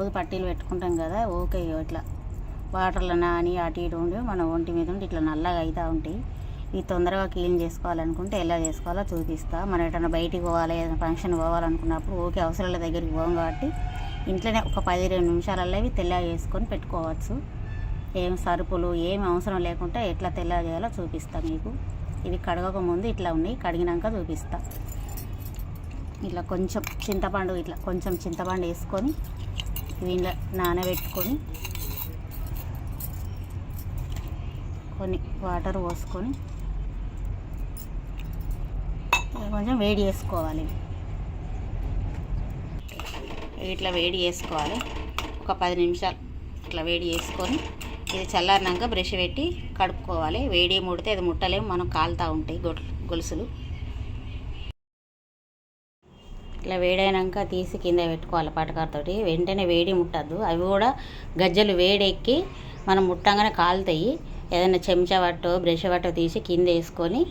రోజు పట్టీలు పెట్టుకుంటాం కదా, ఓకే ఇట్లా వాటర్లో నాని అటు ఇటు ఉండి మన ఒంటి మీద ఉండి ఇట్లా నల్లగా అవుతూ ఉంటాయి. ఇవి తొందరగా క్లీన్ చేసుకోవాలనుకుంటే ఎలా చేసుకోవాలో చూపిస్తా. మనం ఎటన్నా బయటికి పోవాలి, ఏదైనా ఫంక్షన్ పోవాలనుకున్నప్పుడు ఓకే అవసరాల దగ్గరికి పోం కాబట్టి ఇంట్లోనే ఒక 10-20 నిమిషాలలో ఇవి తెల్లగా చేసుకొని పెట్టుకోవచ్చు. ఏం సరుపులు ఏమి అవసరం లేకుండా ఎట్లా తెల్లగా చేయాలో చూపిస్తా మీకు. ఇవి కడగక ముందు ఇట్లా ఉన్నాయి, కడిగినాక చూపిస్తా. ఇట్లా కొంచెం చింతపండు వేసుకొని ఇవి నానబెట్టుకొని కొన్ని వాటర్ పోసుకొని కొంచెం వేడి చేసుకోవాలి. ఇట్లా వేడి చేసుకోవాలి ఒక 10 నిమిషాలు. ఇట్లా వేడి చేసుకొని ఇది చల్లారినాక బ్రష్ పెట్టి కడుక్కోవాలి. వేడి ముడితే అది ముట్టలేము, మనం కాలుతూ ఉంటాయి గొలుసులు. ఇట్లా వేడైనాక తీసి కింద పెట్టుకోవాలి పటకారతోటి. వెంటనే వేడి ముట్టద్దు, అవి కూడా గజ్జలు వేడెక్కి మనం ముట్టంగానే కాలుతాయి. ఏదైనా చెంచా పట్టో బ్రష్ పట్టో తీసి కింద వేసుకొని,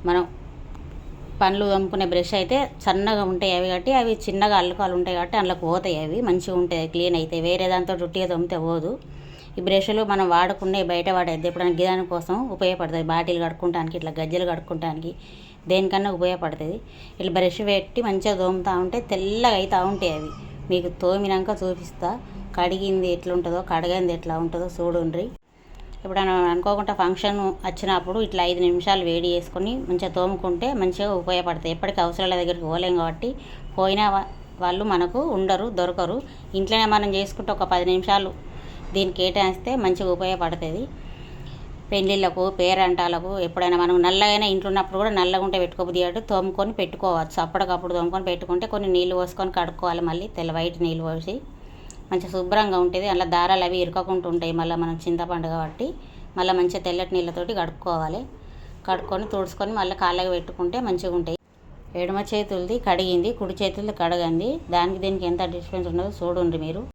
మనం పండ్లు తోముకునే బ్రష్ అయితే సన్నగా ఉంటాయి అవి కాబట్టి అవి చిన్నగా అల్లుకాలు ఉంటాయి కాబట్టి అందులోకి పోతాయి, అవి మంచిగా ఉంటాయి, క్లీన్ అవుతాయి. వేరే దాంతో రుట్టిగా తోమితే పోదు. ఈ బ్రష్లు మనం వాడుకునే బయట వాడేది ఎప్పుడైనా గిదాని కోసం ఉపయోగపడుతుంది. బాటిల్ కడుక్కుంటానికి, ఇట్లా గజ్జలు కడుక్కుంటానికి, దేనికన్నా ఉపయోగపడుతుంది. ఇట్లా బ్రష్ పెట్టి మంచిగా తోముతూ ఉంటే తెల్లగా అవుతూ ఉంటాయి అవి. మీకు తోమినాక చూపిస్తా కడిగింది ఎట్లుంటుందో కడగంది ఎట్లా ఉంటుందో చూడుండ్రి. ఎప్పుడైనా అనుకోకుండా ఫంక్షన్ వచ్చినప్పుడు ఇట్లా 5 నిమిషాలు వేడి చేసుకొని మంచిగా తోముకుంటే మంచిగా ఉపయోగపడతాయి. ఎప్పటికీ అవసరాల దగ్గరికి పోలేం కాబట్టి పోయిన వాళ్ళు మనకు ఉండరు, దొరకరు. ఇంట్లోనే మనం చేసుకుంటే ఒక 10 నిమిషాలు దీనికి కేటాయిస్తే మంచిగా ఉపయోగపడుతుంది. పెళ్ళిళ్ళకు, పేరంటాలకు, ఎప్పుడైనా మనం నల్లగైనా ఇంట్లో ఉన్నప్పుడు కూడా నల్లగా ఉంటే పెట్టుకోబుద్ది కాబట్టి తోముకొని పెట్టుకోవచ్చు. అప్పటికప్పుడు తోముకొని పెట్టుకుంటే కొన్ని నీళ్ళు పోసుకొని కడుక్కోవాలి. మళ్ళీ వైట్ నీళ్ళు పోసి మంచిగా శుభ్రంగా ఉంటుంది. అలా దారాలు అవి ఇరుకకుంటూ ఉంటాయి. మళ్ళీ మనం చింతపండు కాబట్టి మళ్ళీ మంచిగా తెల్లటి నీళ్ళతోటి కడుక్కోవాలి. కడుక్కొని తుడుచుకొని మళ్ళీ కాళ్ళకి పెట్టుకుంటే మంచిగా ఉంటాయి. ఎడమ చేతులది కడిగింది, కుడి చేతులది కడగంది. దానికి దీనికి ఎంత డిఫరెన్స్ ఉన్నదో చూడండి మీరు.